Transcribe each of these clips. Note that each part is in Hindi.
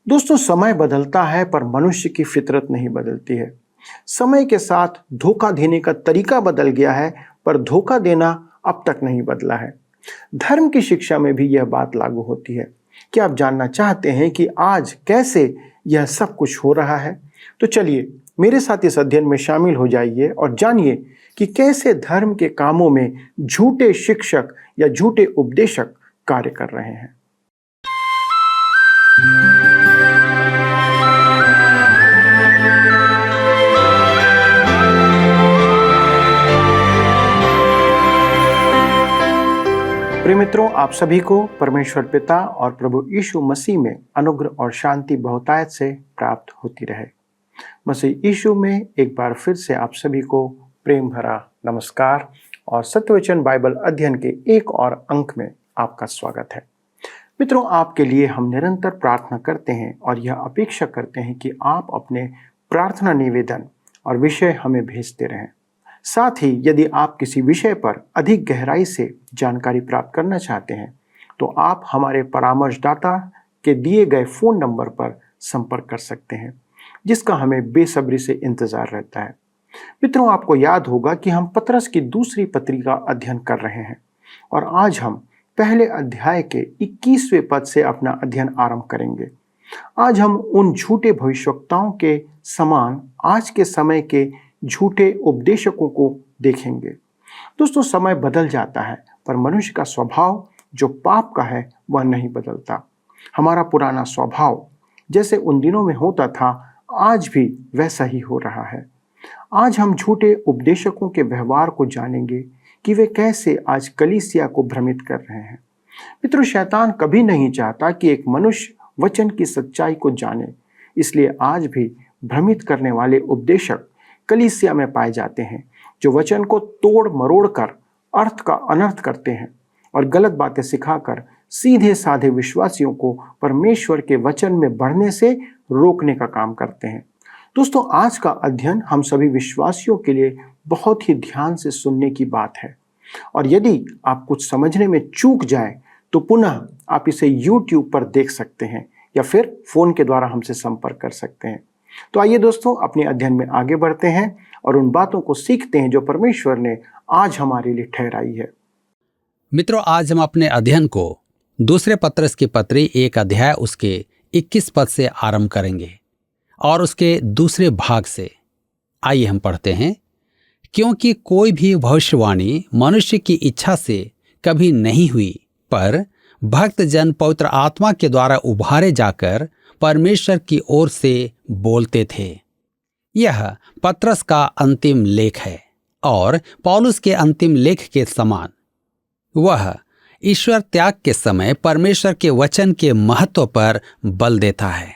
दोस्तों, समय बदलता है पर मनुष्य की फितरत नहीं बदलती है। समय के साथ धोखा देने का तरीका बदल गया है पर धोखा देना अब तक नहीं बदला है। धर्म की शिक्षा में भी यह बात लागू होती है। क्या आप जानना चाहते हैं कि आज कैसे यह सब कुछ हो रहा है? तो चलिए मेरे साथ इस अध्ययन में शामिल हो जाइए और जानिए कि कैसे धर्म के कामों में झूठे शिक्षक या झूठे उपदेशक कार्य कर रहे हैं। प्रिय मित्रों, आप सभी को परमेश्वर पिता और प्रभु यीशु मसीह में अनुग्रह और शांति बहुतायत से प्राप्त होती रहे। मसीह यीशु में एक बार फिर से आप सभी को प्रेम भरा नमस्कार और सत्यवचन बाइबल अध्ययन के एक और अंक में आपका स्वागत है। मित्रों, आपके लिए हम निरंतर प्रार्थना करते हैं और यह अपेक्षा करते हैं कि आप अपने प्रार्थना निवेदन और विषय हमें भेजते रहें। साथ ही यदि आप किसी विषय पर अधिक गहराई से जानकारी प्राप्त करना चाहते हैं तो आप हमारे परामर्शदाता के दिए गए फ़ोन नंबर पर संपर्क कर सकते हैं, जिसका हमें बेसब्री से इंतज़ार रहता है। मित्रों, आपको याद होगा कि हम पतरस की दूसरी पत्री का अध्ययन कर रहे हैं और आज हम पहले अध्याय के 21वें पद से अपना अध्ययन आरंभ करेंगे। आज हम उन झूठे भविष्यवक्ताओं के समान आज के समय के झूठे उपदेशकों को देखेंगे। दोस्तों, समय बदल जाता है पर मनुष्य का स्वभाव जो पाप का है वह नहीं बदलता। हमारा पुराना स्वभाव जैसे उन दिनों में होता था आज भी वैसा ही हो रहा है। आज हम झूठे उपदेशकों के व्यवहार को जानेंगे कि वे कैसे आज कलीसिया को भ्रमित कर रहे हैं। मित्रों, शैतान कभी नहीं चाहता कि एक मनुष्य वचन की सच्चाई को जाने, इसलिए आज भी भ्रमित करने वाले उपदेशक कलीसिया में पाए जाते हैं जो वचन को तोड़ मरोड़ कर अर्थ का अनर्थ करते हैं और गलत बातें सिखाकर सीधे साधे विश्वासियों को परमेश्वर के वचन में बढ़ने से रोकने का काम करते हैं। दोस्तों, आज का अध्ययन हम सभी विश्वासियों के लिए बहुत ही ध्यान से सुनने की बात है और यदि आप कुछ समझने में चूक जाए तो पुनः आप इसे YouTube पर देख सकते हैं या फिर फोन के द्वारा हमसे संपर्क कर सकते हैं। तो आइए दोस्तों, अपने अध्ययन में आगे बढ़ते हैं और उन बातों को सीखते हैं जो परमेश्वर ने आज हमारे लिए ठहराई है। मित्रों, आज हम अपने अध्ययन को दूसरे पत्रस की पत्री 1 अध्याय उसके 21 पद से आरंभ करेंगे और उसके दूसरे भाग से। आइए हम पढ़ते हैं। क्योंकि कोई भी भविष्यवाणी मनुष्य की इच्छा से कभी नहीं हुई, पर भक्त जन पवित्र आत्मा के द्वारा उभारे जाकर परमेश्वर की ओर से बोलते थे। यह पत्रस का अंतिम लेख है और पौलुस के अंतिम लेख के समान। वह ईश्वर त्याग के समय परमेश्वर के वचन के महत्व पर बल देता है।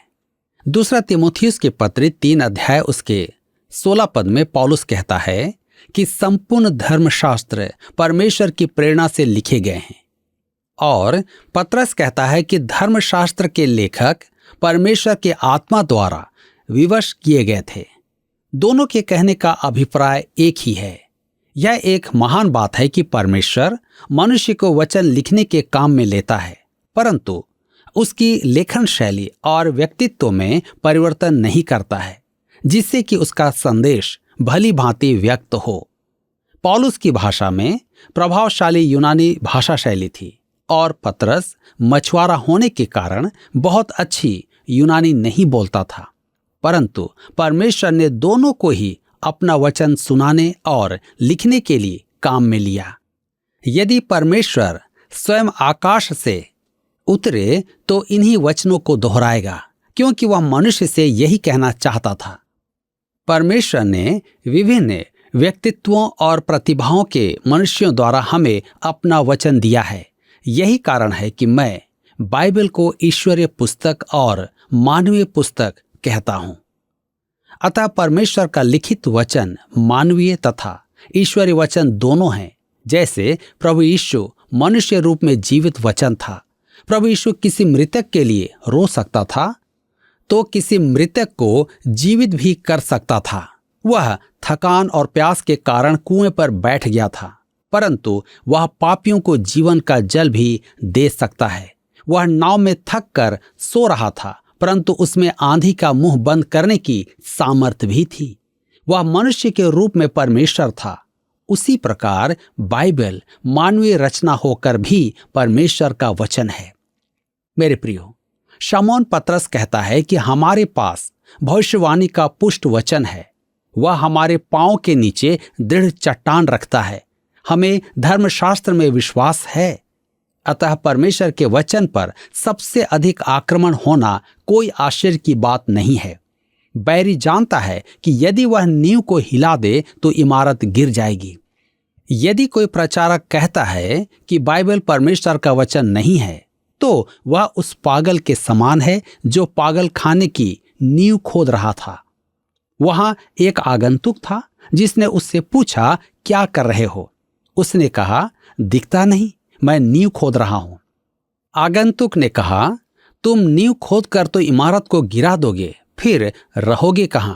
दूसरा तीमुथियुस की पत्री 3 अध्याय उसके 16 पद में पौलुस कहता है कि संपूर्ण धर्मशास्त्र परमेश्वर की प्रेरणा से लिखे गए हैं और पत्रस कहता है कि धर्मशास्त्र के लेखक परमेश्वर के आत्मा द्वारा विवश किए गए थे। दोनों के कहने का अभिप्राय एक ही है। यह एक महान बात है कि परमेश्वर मनुष्य को वचन लिखने के काम में लेता है, परंतु उसकी लेखन शैली और व्यक्तित्व में परिवर्तन नहीं करता है, जिससे कि उसका संदेश भली भांति व्यक्त हो। पौलुस की भाषा में प्रभावशाली यूनानी भाषा शैली थी और पतरस मछुआरा होने के कारण बहुत अच्छी यूनानी नहीं बोलता था, परंतु परमेश्वर ने दोनों को ही अपना वचन सुनाने और लिखने के लिए काम में लिया। यदि परमेश्वर स्वयं आकाश से उतरे तो इन्हीं वचनों को दोहराएगा, क्योंकि वह मनुष्य से यही कहना चाहता था। परमेश्वर ने विभिन्न व्यक्तित्वों और प्रतिभाओं के मनुष्यों द्वारा हमें अपना वचन दिया है। यही कारण है कि मैं बाइबल को ईश्वरीय पुस्तक और मानवीय पुस्तक कहता हूं। अतः परमेश्वर का लिखित वचन मानवीय तथा ईश्वरीय वचन दोनों हैं। जैसे प्रभु यीशु मनुष्य रूप में जीवित वचन था। प्रभु यीशु किसी मृतक के लिए रो सकता था तो किसी मृतक को जीवित भी कर सकता था। वह थकान और प्यास के कारण कुएं पर बैठ गया था, परंतु वह पापियों को जीवन का जल भी दे सकता है। वह नाव में थक कर सो रहा था, परंतु उसमें आंधी का मुंह बंद करने की सामर्थ्य भी थी। वह मनुष्य के रूप में परमेश्वर था। उसी प्रकार बाइबल मानवीय रचना होकर भी परमेश्वर का वचन है। मेरे प्रियो, शमौन पतरस कहता है कि हमारे पास भविष्यवाणी का पुष्ट वचन है। वह हमारे पांव के नीचे दृढ़ चट्टान रखता है। हमें धर्मशास्त्र में विश्वास है। अतः परमेश्वर के वचन पर सबसे अधिक आक्रमण होना कोई आश्चर्य की बात नहीं है। बैरी जानता है कि यदि वह नींव को हिला दे तो इमारत गिर जाएगी। यदि कोई प्रचारक कहता है कि बाइबल परमेश्वर का वचन नहीं है, तो वह उस पागल के समान है जो पागल खाने की नींव खोद रहा था। वहां एक आगंतुक था जिसने उससे पूछा, क्या कर रहे हो? उसने कहा, दिखता नहीं, मैं नींव खोद रहा हूं। आगंतुक ने कहा, तुम नींव खोद कर तो इमारत को गिरा दोगे, फिर रहोगे कहां?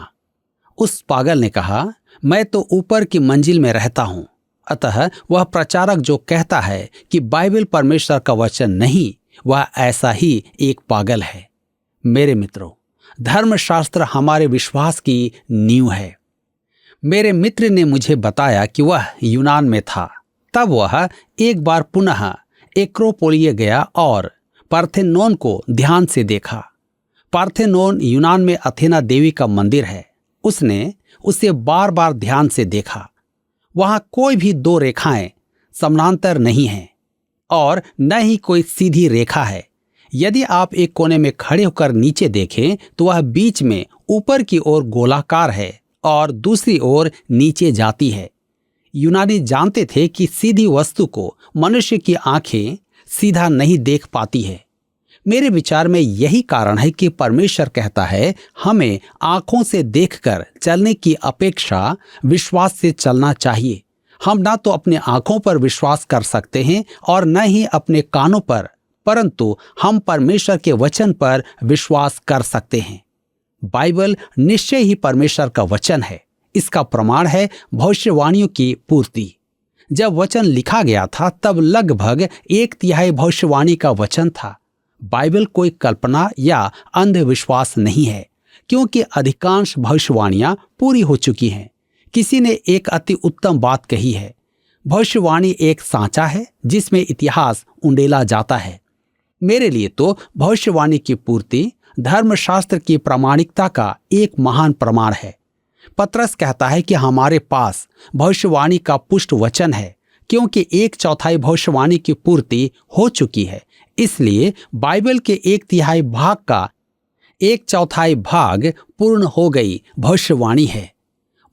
उस पागल ने कहा, मैं तो ऊपर की मंजिल में रहता हूं। अतः वह प्रचारक जो कहता है कि बाइबल परमेश्वर का वचन नहीं, वह ऐसा ही एक पागल है। मेरे मित्रों, धर्मशास्त्र हमारे विश्वास की नींव है। मेरे मित्र ने मुझे बताया कि वह यूनान में था। तब वह एक बार पुनः एक्रोपोलिये गया और पार्थेनोन को ध्यान से देखा। पार्थेनोन यूनान में अथेना देवी का मंदिर है। उसने उसे बार बार ध्यान से देखा। वहां कोई भी दो रेखाएं समानांतर नहीं हैं और न ही कोई सीधी रेखा है। यदि आप एक कोने में खड़े होकर नीचे देखें तो वह बीच में ऊपर की ओर गोलाकार है और दूसरी ओर नीचे जाती है। यूनानी जानते थे कि सीधी वस्तु को मनुष्य की आंखें सीधा नहीं देख पाती है। मेरे विचार में यही कारण है कि परमेश्वर कहता है हमें आंखों से देखकर चलने की अपेक्षा विश्वास से चलना चाहिए। हम ना तो अपने आंखों पर विश्वास कर सकते हैं और न ही अपने कानों पर, परंतु हम परमेश्वर के वचन पर विश्वास कर सकते हैं। बाइबल निश्चय ही परमेश्वर का वचन है। इसका प्रमाण है भविष्यवाणियों की पूर्ति। जब वचन लिखा गया था तब लगभग 1/3 भविष्यवाणी का वचन था। बाइबल कोई कल्पना या अंधविश्वास नहीं है, क्योंकि अधिकांश भविष्यवाणियां पूरी हो चुकी हैं। किसी ने एक अति उत्तम बात कही है, भविष्यवाणी एक सांचा है जिसमें इतिहास उंडेला जाता है। मेरे लिए तो भविष्यवाणी की पूर्ति धर्मशास्त्र की प्रामाणिकता का एक महान प्रमाण है। पतरस कहता है कि हमारे पास भविष्यवाणी का पुष्ट वचन है, क्योंकि 1/4 भविष्यवाणी की पूर्ति हो चुकी है। इसलिए बाइबल के 1/3 भाग का 1/4 भाग पूर्ण हो गई भविष्यवाणी है।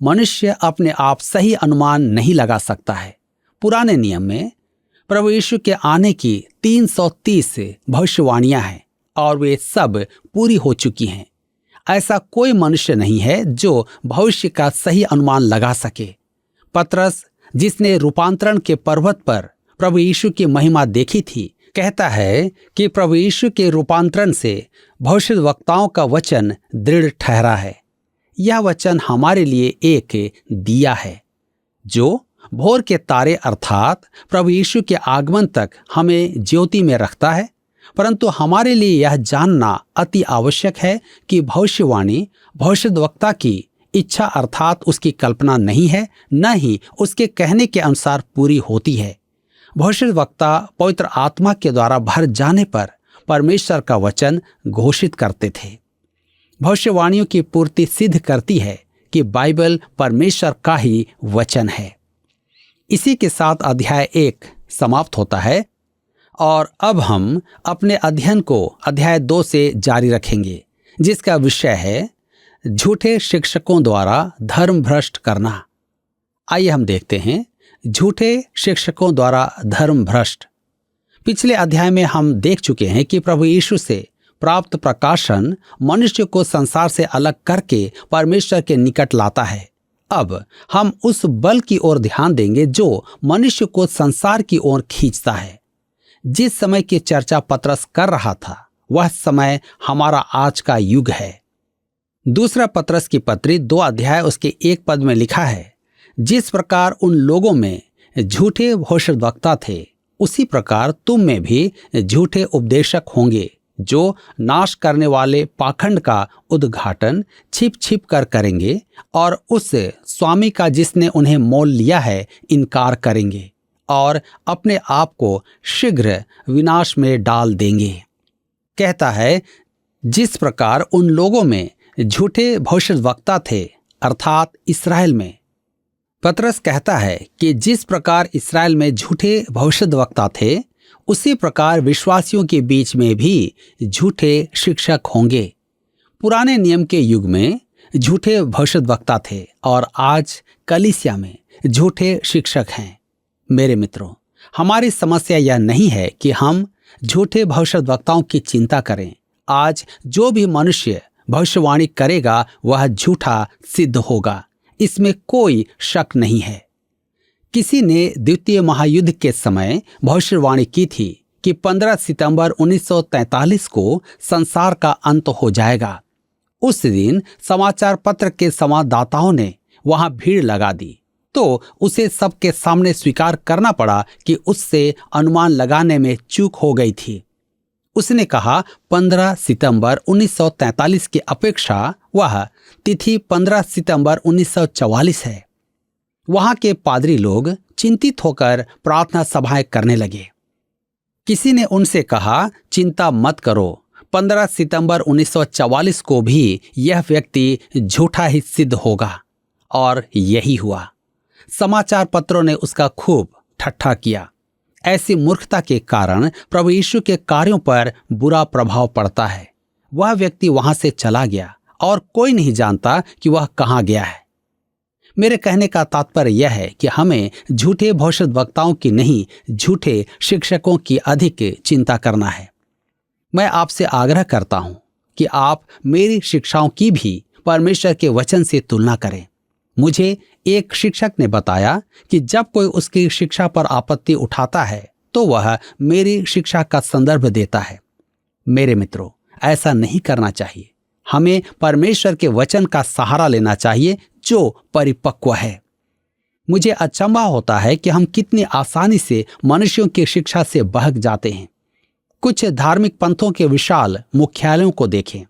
मनुष्य अपने आप सही अनुमान नहीं लगा सकता है। पुराने नियम में प्रभु यीशु के आने की 330 भविष्यवाणियां हैं और वे सब पूरी हो चुकी हैं। ऐसा कोई मनुष्य नहीं है जो भविष्य का सही अनुमान लगा सके। पतरस, जिसने रूपांतरण के पर्वत पर प्रभु यीशु की महिमा देखी थी, कहता है कि प्रभु यीशु के रूपांतरण से भविष्यद्वक्ताओं का वचन दृढ़ ठहरा है। यह वचन हमारे लिए एक दिया है जो भोर के तारे अर्थात प्रभु यीशु के आगमन तक हमें ज्योति में रखता है। परंतु हमारे लिए यह जानना अति आवश्यक है कि भविष्यवाणी भविष्यद्वक्ता की इच्छा अर्थात उसकी कल्पना नहीं है, न ही उसके कहने के अनुसार पूरी होती है। भविष्यद्वक्ता पवित्र आत्मा के द्वारा भर जाने पर परमेश्वर का वचन घोषित करते थे। भविष्यवाणियों की पूर्ति सिद्ध करती है कि बाइबल परमेश्वर का ही वचन है। इसी के साथ अध्याय 1 समाप्त होता है और अब हम अपने अध्ययन को अध्याय 2 से जारी रखेंगे, जिसका विषय है झूठे शिक्षकों द्वारा धर्म भ्रष्ट करना। आइए हम देखते हैं झूठे शिक्षकों द्वारा धर्म भ्रष्ट। पिछले अध्याय में हम देख चुके हैं कि प्रभु यीशु से प्राप्त प्रकाशन मनुष्य को संसार से अलग करके परमेश्वर के निकट लाता है। अब हम उस बल की ओर ध्यान देंगे जो मनुष्य को संसार की ओर खींचता है। जिस समय की चर्चा पतरस कर रहा था वह समय हमारा आज का युग है। दूसरा पतरस की पत्री 2 अध्याय उसके 1 पद में लिखा है, जिस प्रकार उन लोगों में झूठे भविष्यद्वक्ता थे, उसी प्रकार तुम में भी झूठे उपदेशक होंगे, जो नाश करने वाले पाखंड का उद्घाटन छिप छिप कर करेंगे और उस स्वामी का जिसने उन्हें मोल लिया है इनकार करेंगे और अपने आप को शीघ्र विनाश में डाल देंगे। कहता है, जिस प्रकार उन लोगों में झूठे भविष्यद्वक्ता थे, अर्थात इस्राएल में। पतरस कहता है कि जिस प्रकार इस्राएल में झूठे भविष्यद्वक्ता थे, उसी प्रकार विश्वासियों के बीच में भी झूठे शिक्षक होंगे। पुराने नियम के युग में झूठे भविष्यद्वक्ता थे और आज कलीसिया में झूठे शिक्षक हैं। मेरे मित्रों, हमारी समस्या यह नहीं है कि हम झूठे भविष्यद्वक्ताओं की चिंता करें। आज जो भी मनुष्य भविष्यवाणी करेगा वह झूठा सिद्ध होगा, इसमें कोई शक नहीं है। किसी ने द्वितीय महायुद्ध के समय भविष्यवाणी की थी कि 15 सितंबर 1943 को संसार का अंत हो जाएगा। उस दिन समाचार पत्र के संवाददाताओं ने वहां भीड़ लगा दी, तो उसे सबके सामने स्वीकार करना पड़ा कि उससे अनुमान लगाने में चूक हो गई थी। उसने कहा 15 सितंबर 1943 की अपेक्षा वह तिथि 15 सितंबर 1944 है। वहां के पादरी लोग चिंतित होकर प्रार्थना सभाएं करने लगे। किसी ने उनसे कहा, चिंता मत करो, 15 सितंबर 1944 को भी यह व्यक्ति झूठा ही सिद्ध होगा। और यही हुआ। समाचार पत्रों ने उसका खूब ठट्ठा किया। ऐसी मूर्खता के कारण प्रभु यीशु के कार्यों पर बुरा प्रभाव पड़ता है। वह व्यक्ति वहां से चला गया और कोई नहीं जानता कि वह कहां गया है। मेरे कहने का तात्पर्य यह है कि हमें झूठे भविष्यद्वक्ताओं की नहीं, झूठे शिक्षकों की अधिक चिंता करना है। मैं आपसे आग्रह करता हूं कि आप मेरी शिक्षाओं की भी परमेश्वर के वचन से तुलना करें। मुझे एक शिक्षक ने बताया कि जब कोई उसकी शिक्षा पर आपत्ति उठाता है तो वह मेरी शिक्षा का संदर्भ देता है। मेरे मित्रों, ऐसा नहीं करना चाहिए। हमें परमेश्वर के वचन का सहारा लेना चाहिए जो परिपक्व है। मुझे अचंभा होता है कि हम कितनी आसानी से मनुष्यों की शिक्षा से बहक जाते हैं। कुछ धार्मिक पंथों के विशाल मुख्यालयों को देखें।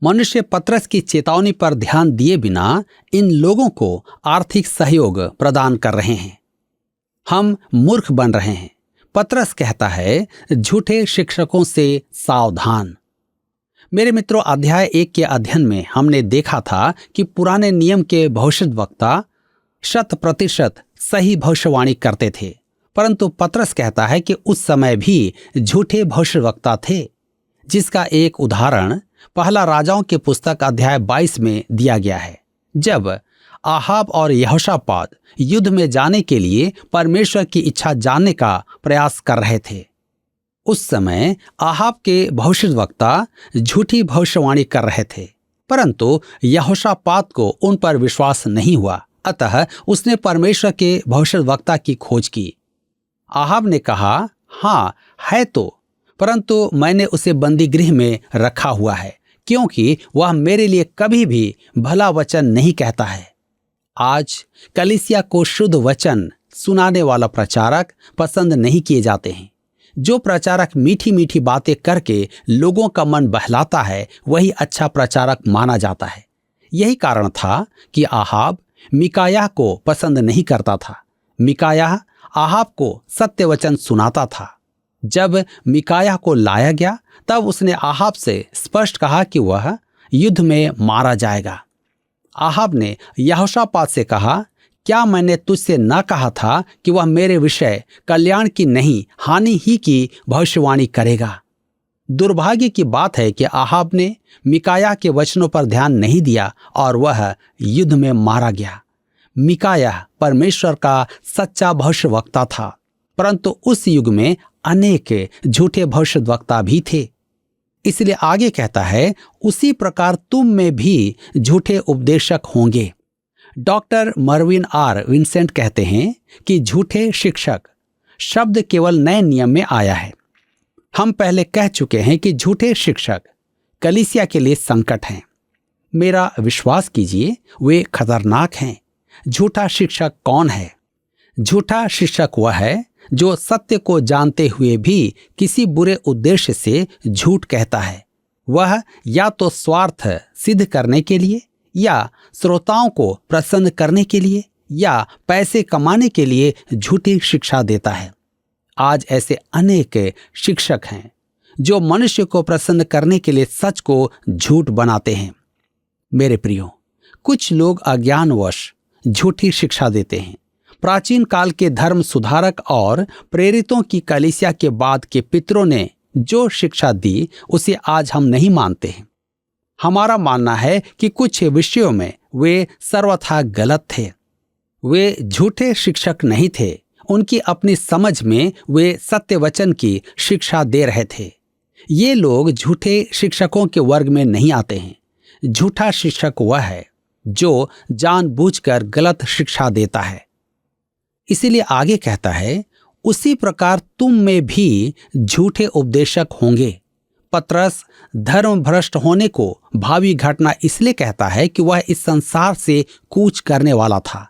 मनुष्य पतरस की चेतावनी पर ध्यान दिए बिना इन लोगों को आर्थिक सहयोग प्रदान कर रहे हैं। हम मूर्ख बन रहे हैं। पतरस कहता है, झूठे शिक्षकों से सावधान। मेरे मित्रों, अध्याय 1 के अध्ययन में हमने देखा था कि पुराने नियम के भविष्यद्वक्ता 100% सही भविष्यवाणी करते थे, परंतु पतरस कहता है कि उस समय भी झूठे भविष्यद्वक्ता थे, जिसका एक उदाहरण पहला राजाओं की पुस्तक अध्याय 22 में दिया गया है। जब आहाब और यहोशापात युद्ध में जाने के लिए परमेश्वर की इच्छा जानने का प्रयास कर रहे थे, उस समय आहाब के भविष्यद्वक्ता झूठी भविष्यवाणी कर रहे थे, परंतु यहोशापात को उन पर विश्वास नहीं हुआ। अतः उसने परमेश्वर के भविष्यद्वक्ता की खोज की। आहाब ने कहा, हाँ है तो, परंतु मैंने उसे बंदी गृह में रखा हुआ है, क्योंकि वह मेरे लिए कभी भी भला वचन नहीं कहता है। आज कलीसिया को शुद्ध वचन सुनाने वाला प्रचारक पसंद नहीं किए जाते हैं। जो प्रचारक मीठी मीठी बातें करके लोगों का मन बहलाता है, वही अच्छा प्रचारक माना जाता है। यही कारण था कि आहाब मिकायाह को पसंद नहीं करता था। मिकायाह आहाब को सत्य वचन सुनाता था। जब मिकायाह को लाया गया, तब उसने आहाब से स्पष्ट कहा कि वह युद्ध में मारा जाएगा। आहाब ने यहोशापात से कहा, क्या मैंने तुझसे न कहा था कि वह मेरे विषय कल्याण की नहीं, हानि ही की भविष्यवाणी करेगा? दुर्भाग्य की बात है कि आहाब ने मिकायाह के वचनों पर ध्यान नहीं दिया और वह युद्ध में मारा गया। मिकायाह परमेश्वर का सच्चा भविष्यवक्ता था, परंतु उस युग में अनेक झूठे भविष्यद्वक्ता भी थे। इसलिए आगे कहता है, उसी प्रकार तुम में भी झूठे उपदेशक होंगे। डॉक्टर मर्विन आर विंसेंट कहते हैं कि झूठे शिक्षक शब्द केवल नए नियम में आया है। हम पहले कह चुके हैं कि झूठे शिक्षक कलीसिया के लिए संकट हैं। मेरा विश्वास कीजिए, वे खतरनाक हैं। झूठा शिक्षक कौन है? झूठा शिक्षक वह है जो सत्य को जानते हुए भी किसी बुरे उद्देश्य से झूठ कहता है, वह या तो स्वार्थ सिद्ध करने के लिए, या श्रोताओं को प्रसन्न करने के लिए, या पैसे कमाने के लिए झूठी शिक्षा देता है। आज ऐसे अनेक शिक्षक हैं जो मनुष्य को प्रसन्न करने के लिए सच को झूठ बनाते हैं। मेरे प्रियो, कुछ लोग अज्ञानवश झूठी शिक्षा देते हैं। प्राचीन काल के धर्म सुधारक और प्रेरितों की कलीसिया के बाद के पितरों ने जो शिक्षा दी उसे आज हम नहीं मानते हैं। हमारा मानना है कि कुछ विषयों में वे सर्वथा गलत थे। वे झूठे शिक्षक नहीं थे, उनकी अपनी समझ में वे सत्य वचन की शिक्षा दे रहे थे। ये लोग झूठे शिक्षकों के वर्ग में नहीं आते हैं। झूठा शिक्षक वह है जो जानबूझकर गलत शिक्षा देता है। इसीलिए आगे कहता है, उसी प्रकार तुम में भी झूठे उपदेशक होंगे। पतरस धर्म भ्रष्ट होने को भावी घटना इसलिए कहता है कि वह इस संसार से कूच करने वाला था।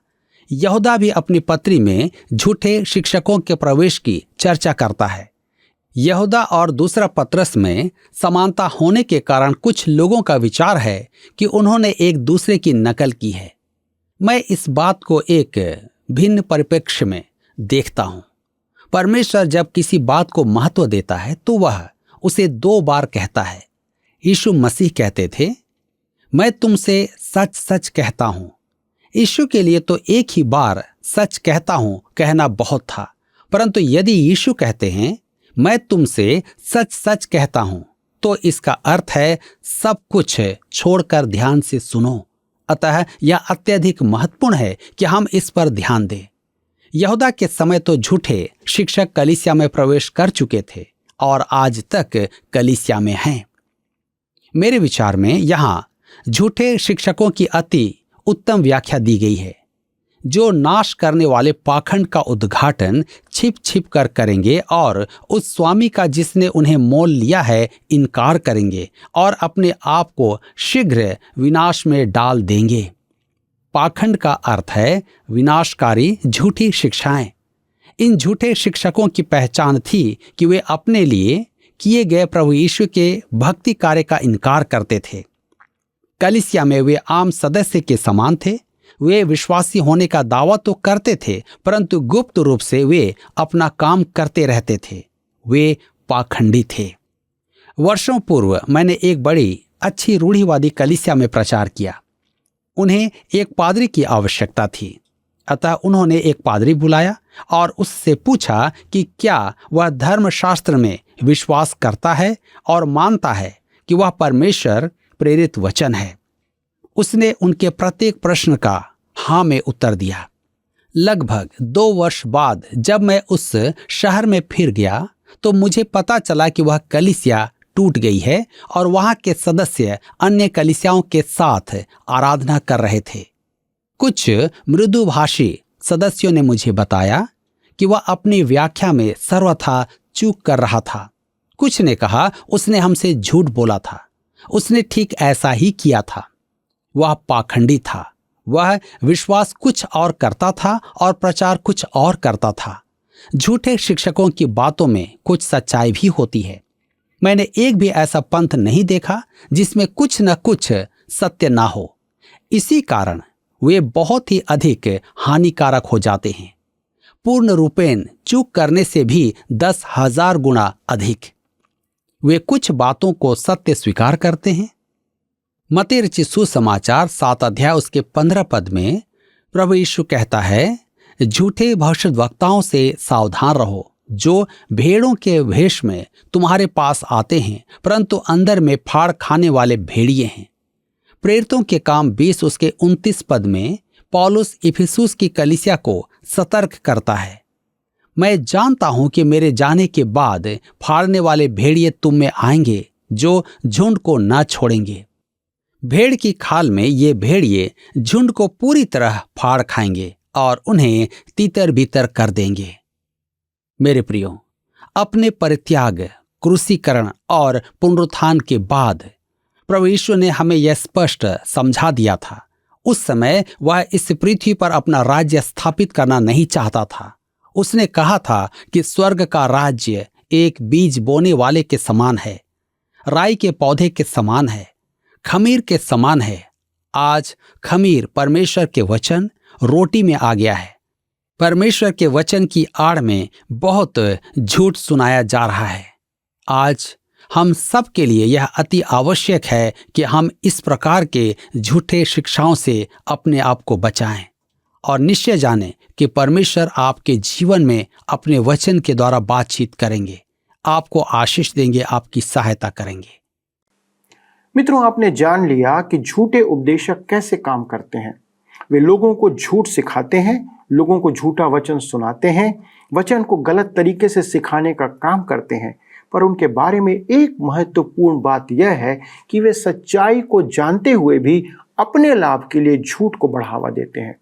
यहूदा भी अपनी पत्री में झूठे शिक्षकों के प्रवेश की चर्चा करता है। यहूदा और दूसरा पतरस में समानता होने के कारण कुछ लोगों का विचार है कि उन्होंने एक दूसरे की नकल की है। मैं इस बात को एक भिन्न परिप्रेक्ष्य में देखता हूं। परमेश्वर जब किसी बात को महत्व देता है तो वह उसे 2 बार कहता है। यीशु मसीह कहते थे, मैं तुमसे सच सच कहता हूं। यीशु के लिए तो एक ही बार सच कहता हूं कहना बहुत था, परंतु यदि यीशु कहते हैं मैं तुमसे सच सच कहता हूं, तो इसका अर्थ है सब कुछ छोड़कर ध्यान से सुनो। अतः यह अत्यधिक महत्वपूर्ण है कि हम इस पर ध्यान दें। यहूदा के समय तो झूठे शिक्षक कलीसिया में प्रवेश कर चुके थे और आज तक कलीसिया में हैं। मेरे विचार में यहाँ झूठे शिक्षकों की अति उत्तम व्याख्या दी गई है, जो नाश करने वाले पाखंड का उद्घाटन छिप छिप कर करेंगे और उस स्वामी का जिसने उन्हें मोल लिया है इनकार करेंगे और अपने आप को शीघ्र विनाश में डाल देंगे। पाखंड का अर्थ है विनाशकारी झूठी शिक्षाएं। इन झूठे शिक्षकों की पहचान थी कि वे अपने लिए किए गए प्रभु यीशु के भक्ति कार्य का इनकार करते थे। कलीसिया में वे आम सदस्य के समान थे। वे विश्वासी होने का दावा तो करते थे, परंतु गुप्त रूप से वे अपना काम करते रहते थे। वे पाखंडी थे। वर्षों पूर्व मैंने एक बड़ी अच्छी रूढ़िवादी कलीसिया में प्रचार किया। उन्हें एक पादरी की आवश्यकता थी, अतः उन्होंने एक पादरी बुलाया और उससे पूछा कि क्या वह धर्मशास्त्र में विश्वास करता है और मानता है कि वह परमेश्वर प्रेरित वचन है। उसने उनके प्रत्येक प्रश्न का हाँ में उत्तर दिया। लगभग 2 वर्ष बाद जब मैं उस शहर में फिर गया तो मुझे पता चला कि वह कलीसिया टूट गई है और वहां के सदस्य अन्य कलीसियाओं के साथ आराधना कर रहे थे। कुछ मृदुभाषी सदस्यों ने मुझे बताया कि वह अपनी व्याख्या में सर्वथा चूक कर रहा था। कुछ ने कहा उसने हमसे झूठ बोला था, उसने ठीक ऐसा ही किया था। वह पाखंडी था। वह विश्वास कुछ और करता था और प्रचार कुछ और करता था। झूठे शिक्षकों की बातों में कुछ सच्चाई भी होती है। मैंने एक भी ऐसा पंथ नहीं देखा जिसमें कुछ न कुछ सत्य ना हो। इसी कारण वे बहुत ही अधिक हानिकारक हो जाते हैं, पूर्ण रूपेण चूक करने से भी 10,000 गुना अधिक। वे कुछ बातों को सत्य स्वीकार करते हैं। मत्ती रचित सुसमाचार 7 अध्याय उसके 15 पद में प्रभु यीशु कहता है, झूठे भविष्यद्वक्ताओं से सावधान रहो, जो भेड़ों के वेश में तुम्हारे पास आते हैं, परंतु अंदर में फाड़ खाने वाले भेड़िए हैं। प्रेरितों के काम 20 उसके 29 पद में पौलुस इफिसुस की कलीसिया को सतर्क करता है, मैं जानता हूं कि मेरे जाने के बाद फाड़ने वाले भेड़िए तुम में आएंगे, जो झुंड को न छोड़ेंगे। भेड़ की खाल में ये भेड़िए झुंड को पूरी तरह फाड़ खाएंगे और उन्हें तीतर बीतर कर देंगे। मेरे प्रियो, अपने परित्याग, क्रूसीकरण और पुनरुत्थान के बाद प्रभु यीशु ने हमें यह स्पष्ट समझा दिया था। उस समय वह इस पृथ्वी पर अपना राज्य स्थापित करना नहीं चाहता था। उसने कहा था कि स्वर्ग का राज्य एक बीज बोने वाले के समान है, राई के पौधे के समान है, खमीर के समान है। आज खमीर परमेश्वर के वचन रोटी में आ गया है। परमेश्वर के वचन की आड़ में बहुत झूठ सुनाया जा रहा है। आज हम सब के लिए यह अति आवश्यक है कि हम इस प्रकार के झूठे शिक्षाओं से अपने आप को बचाएं और निश्चय जानें कि परमेश्वर आपके जीवन में अपने वचन के द्वारा बातचीत करेंगे, आपको आशीष देंगे, आपकी सहायता करेंगे। मित्रों, आपने जान लिया कि झूठे उपदेशक कैसे काम करते हैं। वे लोगों को झूठ सिखाते हैं, लोगों को झूठा वचन सुनाते हैं, वचन को गलत तरीके से सिखाने का काम करते हैं। पर उनके बारे में एक महत्वपूर्ण बात यह है कि वे सच्चाई को जानते हुए भी अपने लाभ के लिए झूठ को बढ़ावा देते हैं।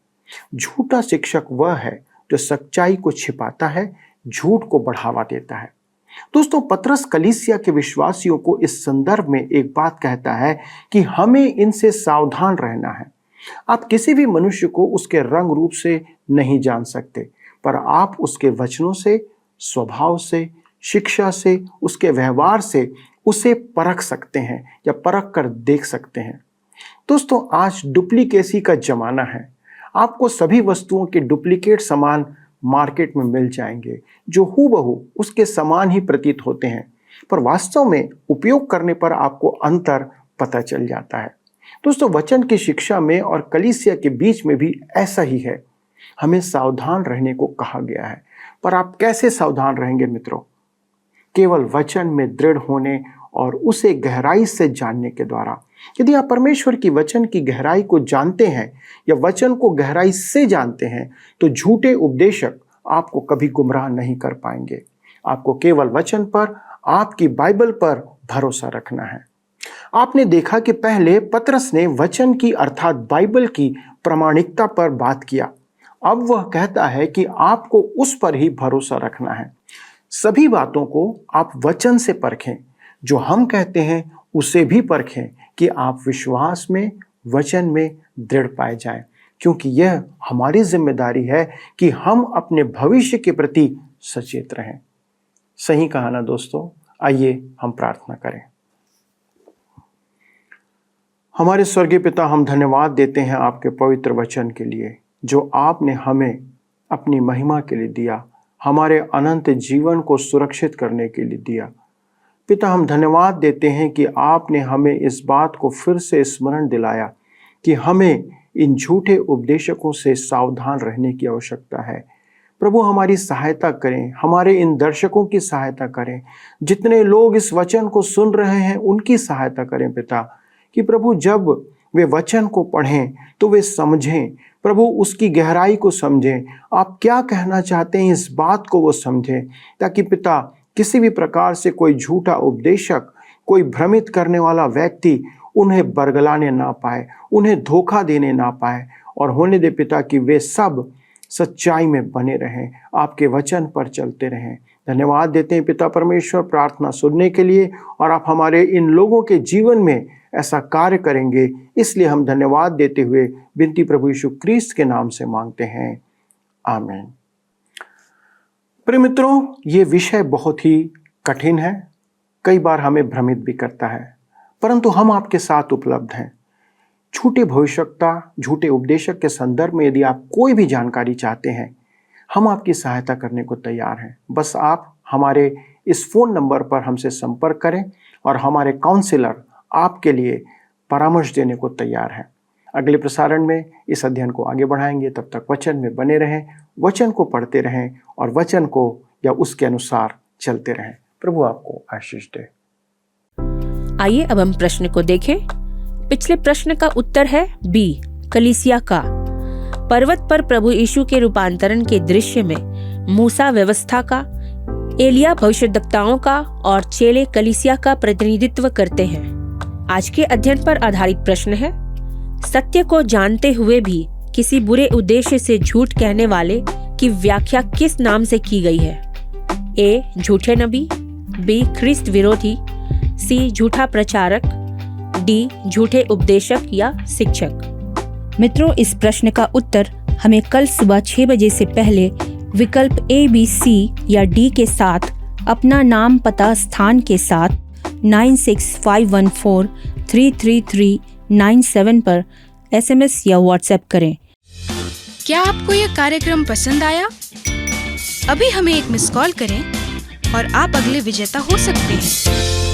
झूठा शिक्षक वह है जो सच्चाई को छिपाता है, झूठ को बढ़ावा देता है। दोस्तों, पतरस कलीसिया के विश्वासियों को इस संदर्भ में एक बात कहता है कि हमें इनसे सावधान रहना है। आप किसी भी मनुष्य को उसके रंग रूप से नहीं जान सकते, पर आप उसके वचनों से, स्वभाव से, शिक्षा से, उसके व्यवहार से उसे परख सकते हैं या परख कर देख सकते हैं। दोस्तों, आज डुप्लीकेसी का जमाना है। आपको सभी वस्तुओं के डुप्लीकेट सामान मार्केट में मिल जाएंगे जो हूबहू उसके समान ही प्रतीत होते हैं, पर वास्तव में उपयोग करने पर आपको अंतर पता चल जाता है। दोस्तों, वचन की शिक्षा में और कलीसिया के बीच में भी ऐसा ही है। हमें सावधान रहने को कहा गया है, पर आप कैसे सावधान रहेंगे मित्रों? केवल वचन में दृढ़ होने और उसे गहराई से जानने के द्वारा। यदि आप परमेश्वर की वचन की गहराई को जानते हैं या वचन को गहराई से जानते हैं, तो झूठे उपदेशक आपको कभी गुमराह नहीं कर पाएंगे। आपको केवल वचन पर, आपकी बाइबल पर भरोसा रखना है। आपने देखा कि पहले पतरस ने वचन की अर्थात बाइबल की प्रामाणिकता पर बात किया। अब वह कहता है कि आपको उस पर ही भरोसा रखना है। सभी बातों को आप वचन से परखें। जो हम कहते हैं उसे भी परखें कि आप विश्वास में, वचन में दृढ़ पाए जाएं, क्योंकि यह हमारी जिम्मेदारी है कि हम अपने भविष्य के प्रति सचेत रहें। सही कहा ना दोस्तों? आइए हम प्रार्थना करें। हमारे स्वर्गीय पिता, हम धन्यवाद देते हैं आपके पवित्र वचन के लिए जो आपने हमें अपनी महिमा के लिए दिया, हमारे अनंत जीवन को सुरक्षित करने के लिए दिया। पिता, हम धन्यवाद देते हैं कि आपने हमें इस बात को फिर से स्मरण दिलाया कि हमें इन झूठे उपदेशकों से सावधान रहने की आवश्यकता है। प्रभु, हमारी सहायता करें, हमारे इन दर्शकों की सहायता करें, जितने लोग इस वचन को सुन रहे हैं उनकी सहायता करें पिता, कि प्रभु जब वे वचन को पढ़ें तो वे समझें, प्रभु उसकी गहराई को समझें, आप क्या कहना चाहते हैं इस बात को वो समझें, ताकि पिता किसी भी प्रकार से कोई झूठा उपदेशक, कोई भ्रमित करने वाला व्यक्ति उन्हें बरगलाने ना पाए, उन्हें धोखा देने ना पाए, और होने दे पिता कि वे सब सच्चाई में बने रहें, आपके वचन पर चलते रहें। धन्यवाद देते हैं पिता परमेश्वर प्रार्थना सुनने के लिए, और आप हमारे इन लोगों के जीवन में ऐसा कार्य करेंगे, इसलिए हम धन्यवाद देते हुए विनती प्रभु यीशु क्रिस्त के नाम से मांगते हैं, आमीन। प्रिय मित्रों, ये विषय बहुत ही कठिन है, कई बार हमें भ्रमित भी करता है, परंतु हम आपके साथ उपलब्ध हैं। झूठे भविष्यवक्ता, झूठे उपदेशक के संदर्भ में यदि आप कोई भी जानकारी चाहते हैं, हम आपकी सहायता करने को तैयार हैं। बस आप हमारे इस फोन नंबर पर हमसे संपर्क करें और हमारे काउंसलर आपके लिए परामर्श देने को तैयार हैं। अगले प्रसारण में इस अध्ययन को आगे बढ़ाएंगे। तब तक वचन में बने रहें, वचन को पढ़ते रहें और वचन को या उसके अनुसार चलते रहें। प्रभु आपको आशीष दे। आइए अब हम प्रश्न को देखें। पिछले प्रश्न का उत्तर है बी, कलीसिया का। पर्वत पर प्रभु यीशु के रूपांतरण के दृश्य में मूसा व्यवस्था का, एलिया भविष्यद्वक्ताओं का और चेले कलीसिया का प्रतिनिधित्व करते हैं। आज के अध्ययन पर आधारित प्रश्न है, सत्य को जानते हुए भी किसी बुरे उद्देश्य से झूठ कहने वाले की व्याख्या किस नाम से की गई है? ए, झूठे नबी, बी, ख्रिस्त विरोधी, सी, झूठा प्रचारक, डी, झूठे उपदेशक या शिक्षक। मित्रों, इस प्रश्न का उत्तर हमें कल सुबह 6 बजे से पहले विकल्प A, B, C या D के साथ अपना नाम, पता, स्थान के साथ 9651433397 पर SMS या WhatsApp करें। क्या आपको यह कार्यक्रम पसंद आया? अभी हमें एक मिस कॉल करें और आप अगले विजेता हो सकते हैं।